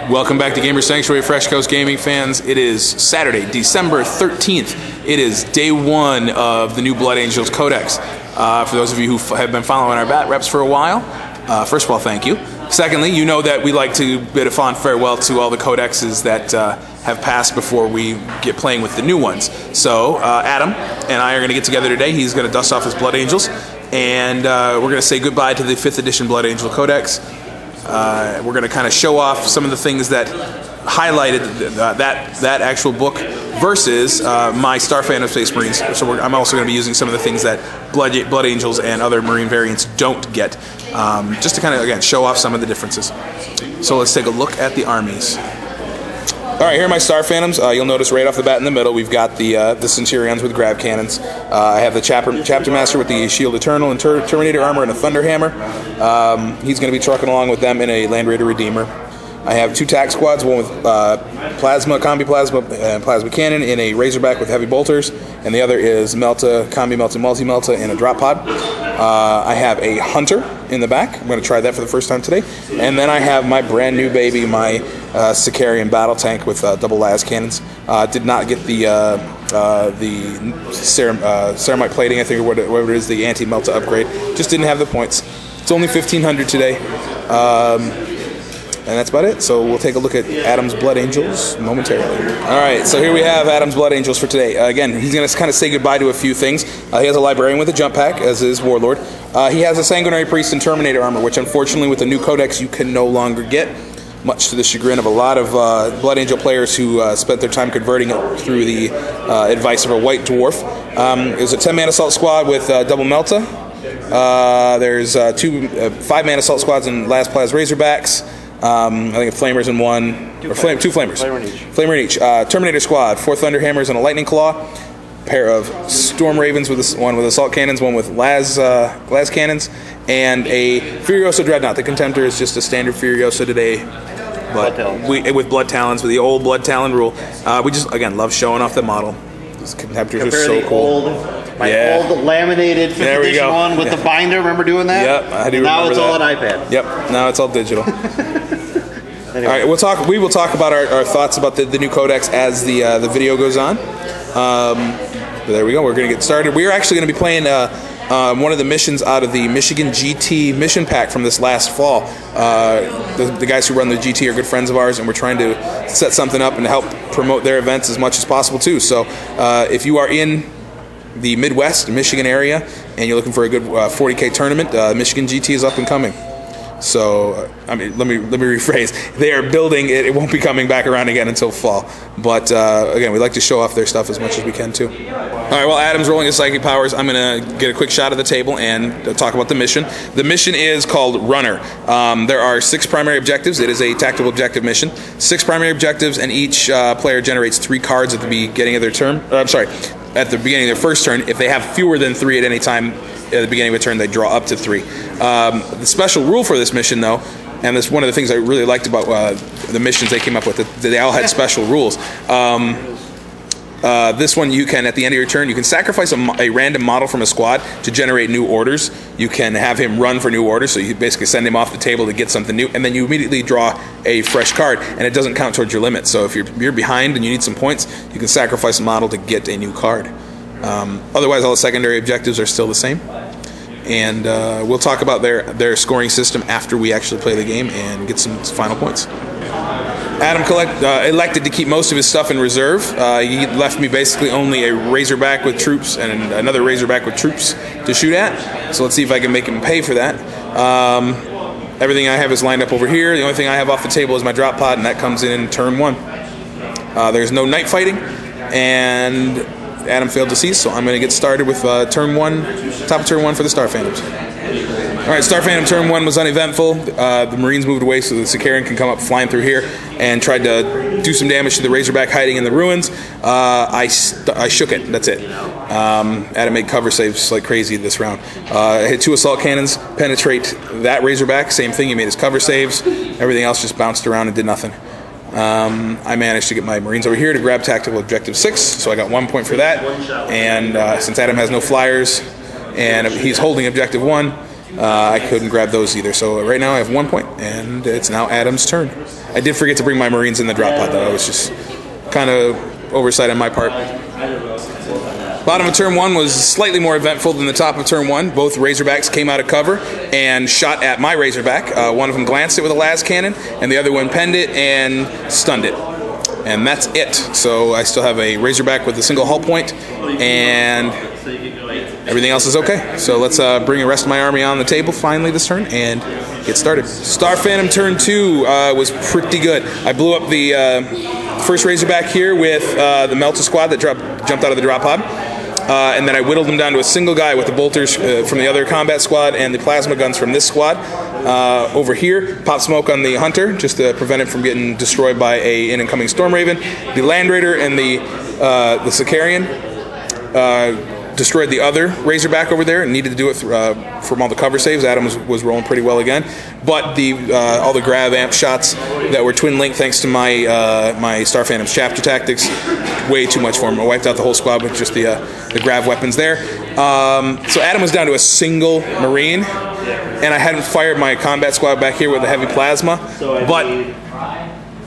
Welcome back to Gamer Sanctuary, Fresh Coast Gaming fans. It is Saturday, December 13th. It is day one of the new Blood Angels Codex. For those of you who have been following our bat reps for a while, first of all, thank you. Secondly, you know that we like to bid a fond farewell to all the codexes that have passed before we get playing with the new ones. So Adam and I are going to get together today. He's going to dust off his Blood Angels, and we're going to say goodbye to the 5th edition Blood Angel Codex. We're going to kind of show off some of the things that highlighted that actual book versus my Star Fan of Space Marines. So I'm also going to be using some of the things that Blood Angels and other Marine variants don't get, just to kind of, again, show off some of the differences. So let's take a look at the armies. All right, here are my Star Phantoms. You'll notice right off the bat in the middle, we've got the Centurions with grav cannons. I have the Chapter Master with the Shield Eternal and Terminator armor and a Thunder Hammer. He's going to be trucking along with them in a Land Raider Redeemer. I have two TAC squads, one with Combi Plasma and Plasma Cannon in a Razorback with Heavy Bolters, and the other is Melta, Combi Melta, Multi-Melta in a Drop Pod. I have a Hunter in the back. I'm going to try that for the first time today. And then I have my brand new baby, my Sicarian Battle Tank with double las cannons. Did not get the ceramite plating, I think, or whatever it is, the anti-Melta upgrade. Just didn't have the points. It's only 1,500 today. And that's about it. So we'll take a look at Adam's Blood Angels momentarily. All right, so here we have Adam's Blood Angels for today. Again, he's going to kind of say goodbye to a few things. He has a Librarian with a jump pack, as is Warlord. He has a Sanguinary Priest and Terminator armor, which unfortunately with the new Codex you can no longer get, much to the chagrin of a lot of Blood Angel players who spent their time converting it through the advice of a White Dwarf. There's a 10-man Assault Squad with double Melta. There's 5-man Assault Squads and Last Plas Razorbacks. I think Flamers in one, two Flamers. Flamer in each. Terminator Squad, 4 Thunder Hammers and a Lightning Claw. Pair of Storm Ravens, one with Assault Cannons, one with Las Cannons, and a Furiosa Dreadnought. The Contemptor is just a standard Furiosa today, but with Blood Talons, with the old Blood Talon rule. We just, again, love showing off the model. These Contemptors are so cool. Old laminated 5th edition one with the binder. Remember doing that? Yep, I do remember that. Now it's all an iPad. Yep, now it's all digital. Anyway. All right, we will talk about our thoughts about the new Codex as the video goes on. There we go. We're going to get started. We are actually going to be playing one of the missions out of the Michigan GT mission pack from this last fall. The guys who run the GT are good friends of ours, and we're trying to set something up and help promote their events as much as possible too. So if you are in the Midwest, Michigan area, and you're looking for a good 40k tournament, Michigan GT is up and coming. So, I mean, let me rephrase. They are building it. It won't be coming back around again until fall. But, again, we like to show off their stuff as much as we can, too. All right, well, Adam's rolling his psychic powers. I'm going to get a quick shot of the table and talk about the mission. The mission is called Runner. There are 6 primary objectives. It is a tactical objective mission. 6 primary objectives, and each player generates 3 cards at the beginning of their turn. At the beginning of their first turn. If they have fewer than 3 at any time at the beginning of a turn, they draw up to 3. The special rule for this mission, though, and this one of the things I really liked about the missions they came up with, that they all had special rules. This one, you can, at the end of your turn, you can sacrifice a random model from a squad to generate new orders. You can have him run for new orders, so you basically send him off the table to get something new, and then you immediately draw a fresh card, and it doesn't count towards your limit. So if you're behind and you need some points, you can sacrifice a model to get a new card. Otherwise, all the secondary objectives are still the same. And we'll talk about their scoring system after we actually play the game and get some final points. Adam elected to keep most of his stuff in reserve. He left me basically only a Razorback with troops and another Razorback with troops to shoot at. So let's see if I can make him pay for that. Everything I have is lined up over here. The only thing I have off the table is my drop pod, and that comes in turn 1. There's no night fighting, and Adam failed to seize, so I'm going to get started with turn 1, top of turn 1 for the Star Phantoms. All right, Star Phantom turn 1 was uneventful. The Marines moved away so the Sicarian can come up flying through here, and tried to do some damage to the Razorback hiding in the ruins. I shook it. That's it. Adam made cover saves like crazy this round. I hit 2 assault cannons, penetrate that Razorback. Same thing. He made his cover saves. Everything else just bounced around and did nothing. I managed to get my Marines over here to grab tactical objective 6, so I got 1 point for that. And since Adam has no flyers and he's holding objective 1, I couldn't grab those either. So right now I have 1 point, and it's now Adam's turn. I did forget to bring my Marines in the drop pod, though. It was just kind of oversight on my part. Bottom of turn 1 was slightly more eventful than the top of turn 1. Both Razorbacks came out of cover and shot at my Razorback. One of them glanced it with a las cannon, and the other one penned it and stunned it. And that's it. So I still have a Razorback with a single hull point, and everything else is okay. So let's bring the rest of my army on the table finally this turn and get started. Star Phantom turn 2 was pretty good. I blew up the first Razorback here with the Melta squad that jumped out of the drop pod. And then I whittled them down to a single guy with the bolters from the other combat squad and the plasma guns from this squad. Over here, pop smoke on the Hunter just to prevent it from getting destroyed by an incoming Storm Raven. The Land Raider and the Sicarian destroyed the other Razorback over there and needed to do it from all the cover saves. Adam was rolling pretty well again. But all the grav amp shots that were twin link thanks to my Star Phantom's chapter tactics, way too much for him. I wiped out the whole squad with just the grav weapons there. So Adam was down to a single Marine, and I hadn't fired my combat squad back here with the heavy plasma. But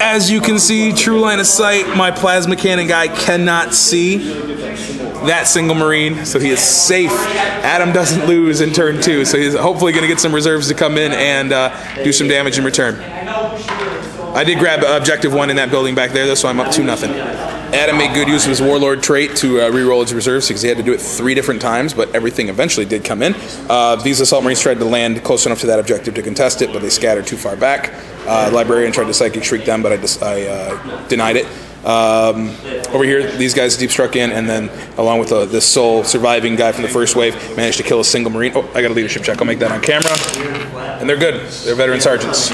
as you can see, true line of sight, my plasma cannon guy cannot see that single Marine, so he is safe. Adam doesn't lose in turn 2, so he's hopefully going to get some reserves to come in and do some damage in return. I did grab objective 1 in that building back there, though, so I'm up 2-0. Adam made good use of his Warlord trait to re-roll his reserves because he had to do it 3 different times, but everything eventually did come in. These Assault Marines tried to land close enough to that objective to contest it, but they scattered too far back. Librarian tried to Psychic Shriek them, but I denied it. Over here, these guys deep struck in, and then along with this sole surviving guy from the first wave, managed to kill a single Marine. Oh, I got a leadership check. I'll make that on camera. And they're good. They're veteran sergeants.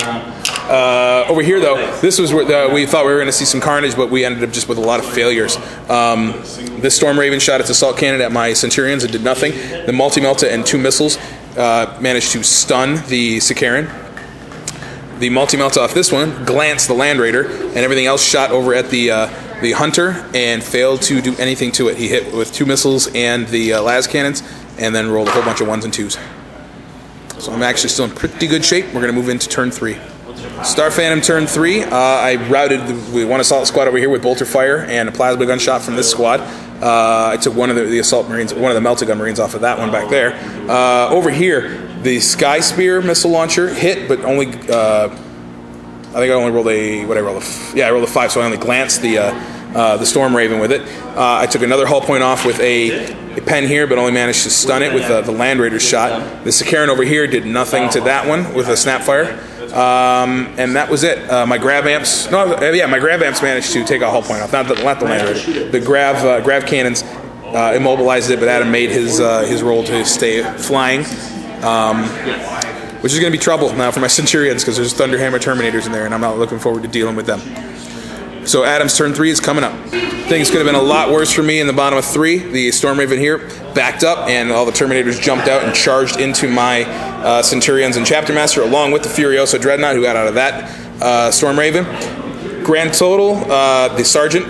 Over here, though, this was where we thought we were going to see some carnage, but we ended up just with a lot of failures. This Storm Raven shot its assault cannon at my Centurions and did nothing. The multi-melta and 2 missiles managed to stun the Sicarian. The multi-melta off this one glanced the Land Raider, and everything else shot over at the Hunter and failed to do anything to it. He hit with 2 missiles and the las cannons, and then rolled a whole bunch of 1s and 2s. So I'm actually still in pretty good shape. We're going to move into turn 3. Star Phantom turn 3. I routed one assault squad over here with bolter fire and a plasma gun shot from this squad. I took one of the assault marines, one of the Melta gun marines off of that one back there. Over here, the Sky Spear missile launcher hit, but only I think I only rolled a I rolled a 5, so I only glanced the Storm Raven with it. I took another hull point off with a pen here, but only managed to stun it with the Land Raider shot. The Sicarian over here did nothing to that one with a snapfire. And that was it. My grav amps, my grav amps managed to take a hull point off. Not the Land Raider. The grav cannons immobilized it, but Adam made his roll to stay flying. Which is going to be trouble now for my Centurions because there's Thunderhammer Terminators in there, and I'm not looking forward to dealing with them. So Adam's turn 3 is coming up. Things could have been a lot worse for me in the bottom of 3. The Storm Raven here backed up, and all the Terminators jumped out and charged into my Centurions and Chapter Master, along with the Furiosa Dreadnought, who got out of that Storm Raven. Grand total, the Sergeant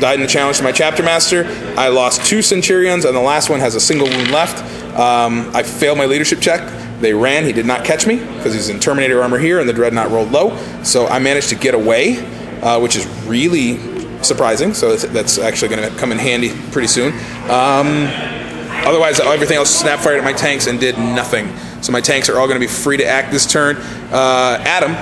died in the challenge to my Chapter Master. I lost 2 Centurions, and the last one has a single wound left. I failed my leadership check. They ran. He did not catch me because he's in Terminator armor here, and the Dreadnought rolled low. So I managed to get away, which is really surprising. So that's actually going to come in handy pretty soon. Otherwise, everything else snap fired at my tanks and did nothing. So my tanks are all going to be free to act this turn. Adam,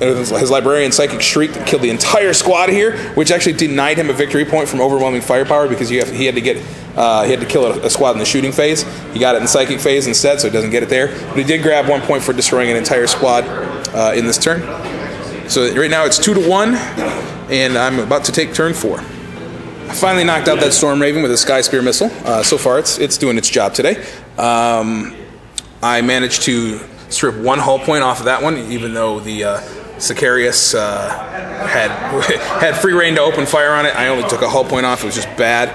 his Librarian Psychic Shriek killed the entire squad here, which actually denied him a victory point from overwhelming firepower because he had to kill a squad in the shooting phase. He got it in the psychic phase instead, so he doesn't get it there. But he did grab 1 point for destroying an entire squad in this turn. So right now it's 2-1, and I'm about to take turn 4. I finally knocked out that Storm Raven with a Sky Spear missile. So far, it's doing its job today. I managed to strip 1 hull point off of that one, even though the Sicarius had free reign to open fire on it. I only took a hull point off. It was just bad.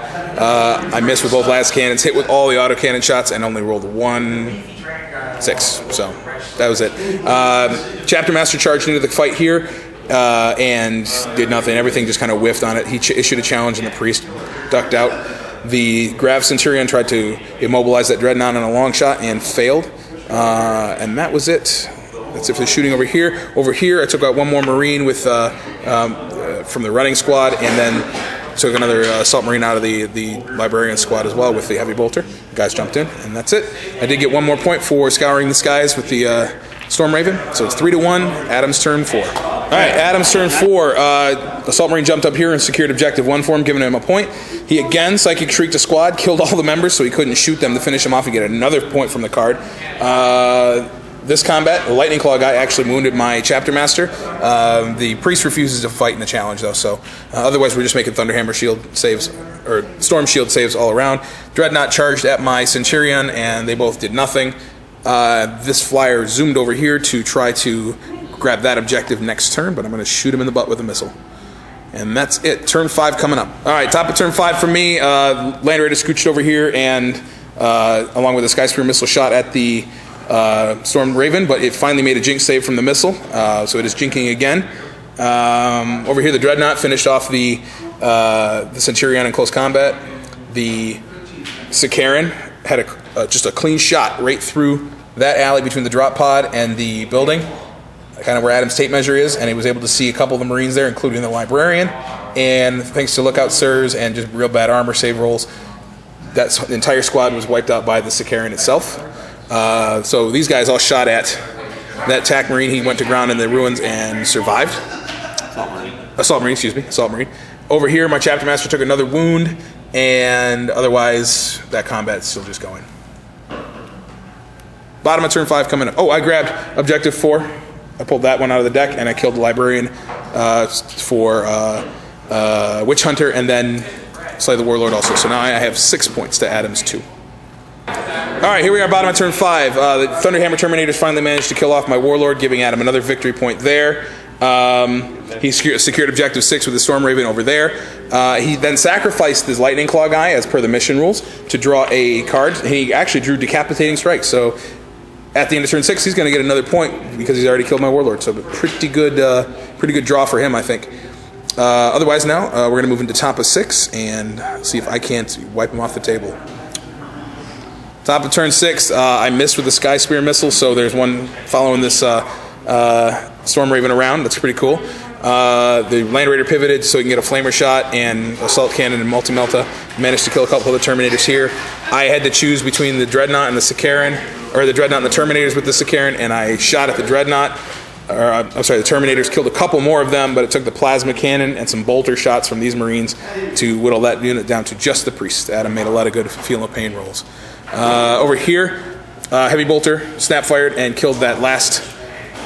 I missed with both las cannons, hit with all the autocannon shots, and only rolled 1-6. So that was it. Chapter Master charged into the fight here and did nothing. Everything just kind of whiffed on it. He issued a challenge, and the priest ducked out. The Grav Centurion tried to immobilize that Dreadnought on a long shot and failed. And that was it. That's it for the shooting over here. Over here, I took out one more Marine with from the running squad, and then took another assault Marine out of the librarian squad as well with the heavy bolter. The guys jumped in, and that's it. I did get one more point for scouring the skies with the Storm Raven, so it's 3-1. Adam's turn 4. All right, Adam's turn 4. Assault Marine jumped up here and secured objective 1 for him, giving him a point. He again psychic shrieked a squad, killed all the members, so he couldn't shoot them to finish him off and get another point from the card. This combat, the Lightning Claw guy actually wounded my Chapter Master. The Priest refuses to fight in the challenge, though, so otherwise we're just making Thunderhammer shield saves, or Storm shield saves all around. Dreadnought charged at my Centurion, and they both did nothing. This flyer zoomed over here to try to grab that objective next turn, but I'm going to shoot him in the butt with a missile. And that's it. Turn 5 coming up. All right, top of turn 5 for me. Land Raider scooched over here, and along with a Sky Spear missile shot at the Storm Raven, but it finally made a Jinx save from the missile, so it is jinking again. Over here, the Dreadnought finished off the Centurion in close combat. The Sicaran had just a clean shot right through that alley between the drop pod and the building, kind of where Adam's tape measure is, and he was able to see a couple of the Marines there, including the Librarian. And thanks to Lookout Sirs and just real bad armor save rolls, that entire squad was wiped out by the Sicaran itself. So these guys all shot at that TAC Marine. He went to ground in the ruins and survived. Assault Marine, excuse me. Assault Marine. Over here, my Chapter Master took another wound, and otherwise, that combat's still just going. Bottom of turn 5 coming up. Oh, I grabbed objective 4. I pulled that one out of the deck, and I killed the Librarian for Witch Hunter, and then slay the Warlord also. So now I have 6 points to Adam's 2. All right, here we are, bottom of turn 5. The Thunderhammer Terminators finally managed to kill off my Warlord, giving Adam another victory point there. He secured objective 6 with the Storm Raven over there. He then sacrificed his Lightning Claw guy, as per the mission rules, to draw a card. He actually drew Decapitating Strike, so at the end of turn 6, he's going to get another point because he's already killed my Warlord. So pretty good draw for him, I think. Otherwise now, we're going to move into top of 6 and see if I can't wipe him off the table. Top of turn 6, I missed with the Sky Spear missile, so there's one following this Storm Raven around. That's pretty cool. The Land Raider pivoted so he can get a Flamer shot and Assault Cannon and Multi-Melta. Managed to kill a couple of the Terminators here. I had to choose between the Dreadnought and the Sicaran, or the Dreadnought and the Terminators with the Sicaran, and I shot at the Dreadnought. I'm sorry, the Terminators, killed a couple more of them, but it took the Plasma Cannon and some bolter shots from these Marines to whittle that unit down to just the Priest. Adam made a lot of good Feel No Pain rolls. Over here, Heavy Bolter snap fired and killed that last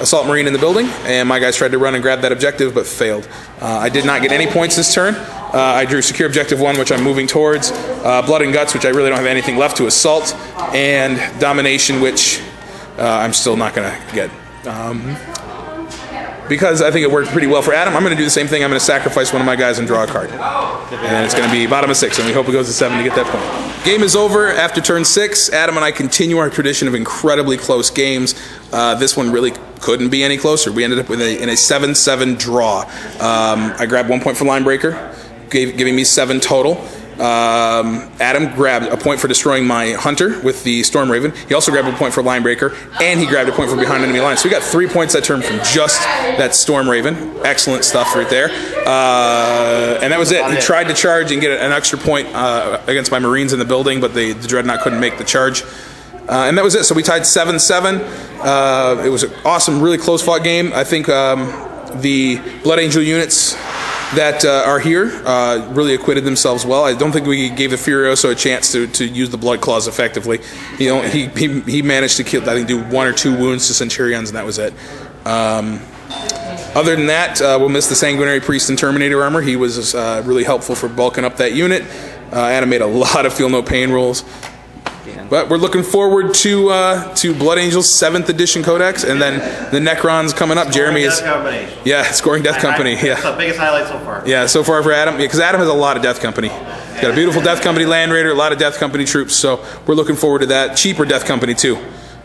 Assault Marine in the building, and my guys tried to run and grab that objective, but failed. I did not get any points this turn. I drew Secure Objective 1, which I'm moving towards, Blood and Guts, which I really don't have anything left to assault, and Domination, which I'm still not going to get. Because I think it worked pretty well for Adam, I'm going to do the same thing. I'm going to sacrifice one of my guys and draw a card. And it's going to be bottom of 6, and we hope it goes to 7 to get that point. Game is over after turn 6. Adam and I continue our tradition of incredibly close games. This one really couldn't be any closer. We ended up with in a 7-7 draw. I grabbed 1 point for Line Breaker, giving me 7 total. Adam grabbed a point for destroying my Hunter with the Storm Raven. He also grabbed a point for Line Breaker, and he grabbed a point for behind enemy lines. So we got 3 points that turn from just that Storm Raven. Excellent stuff right there. And that was it. He tried to charge and get an extra point against my Marines in the building, but the Dreadnought couldn't make the charge. And that was it. So we tied 7-7. It was an awesome, really close-fought game. I think the Blood Angel units that are here really acquitted themselves well. I don't think we gave the Furioso a chance to use the Blood Claws effectively. He managed to kill, I think, do 1 or 2 wounds to Centurions, and that was it. Other than that, we'll miss the Sanguinary Priest and Terminator armor. He was really helpful for bulking up that unit. Adam made a lot of Feel No Pain rolls. But we're looking forward to Blood Angel's 7th edition codex, and then the Necrons coming up. Jeremy is scoring Death Company. Yeah, that's the biggest highlight so far. Yeah, so far for Adam, because Adam has a lot of Death Company. He's got a beautiful Death Company Land Raider, a lot of Death Company troops. So we're looking forward to that. Cheaper Death Company too,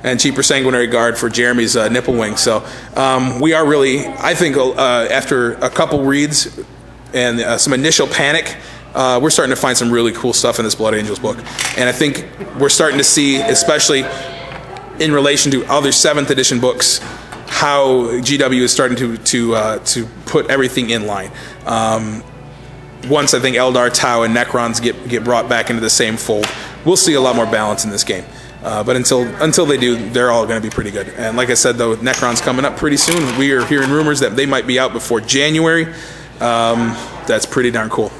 and cheaper Sanguinary Guard for Jeremy's Nipple Wing. So we are really, I think, after a couple reads and some initial panic, we're starting to find some really cool stuff in this Blood Angels book. And I think we're starting to see, especially in relation to other 7th edition books, how GW is starting to put everything in line. Once I think Eldar, Tau, and Necrons get brought back into the same fold, we'll see a lot more balance in this game. But until they do, they're all going to be pretty good. And like I said, though, Necron's coming up pretty soon. We are hearing rumors that they might be out before January. That's pretty darn cool.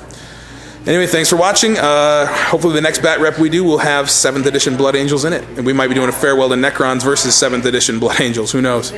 Anyway, thanks for watching. Hopefully the next Bat Rep we do will have 7th edition Blood Angels in it. And we might be doing a farewell to Necrons versus 7th edition Blood Angels. Who knows?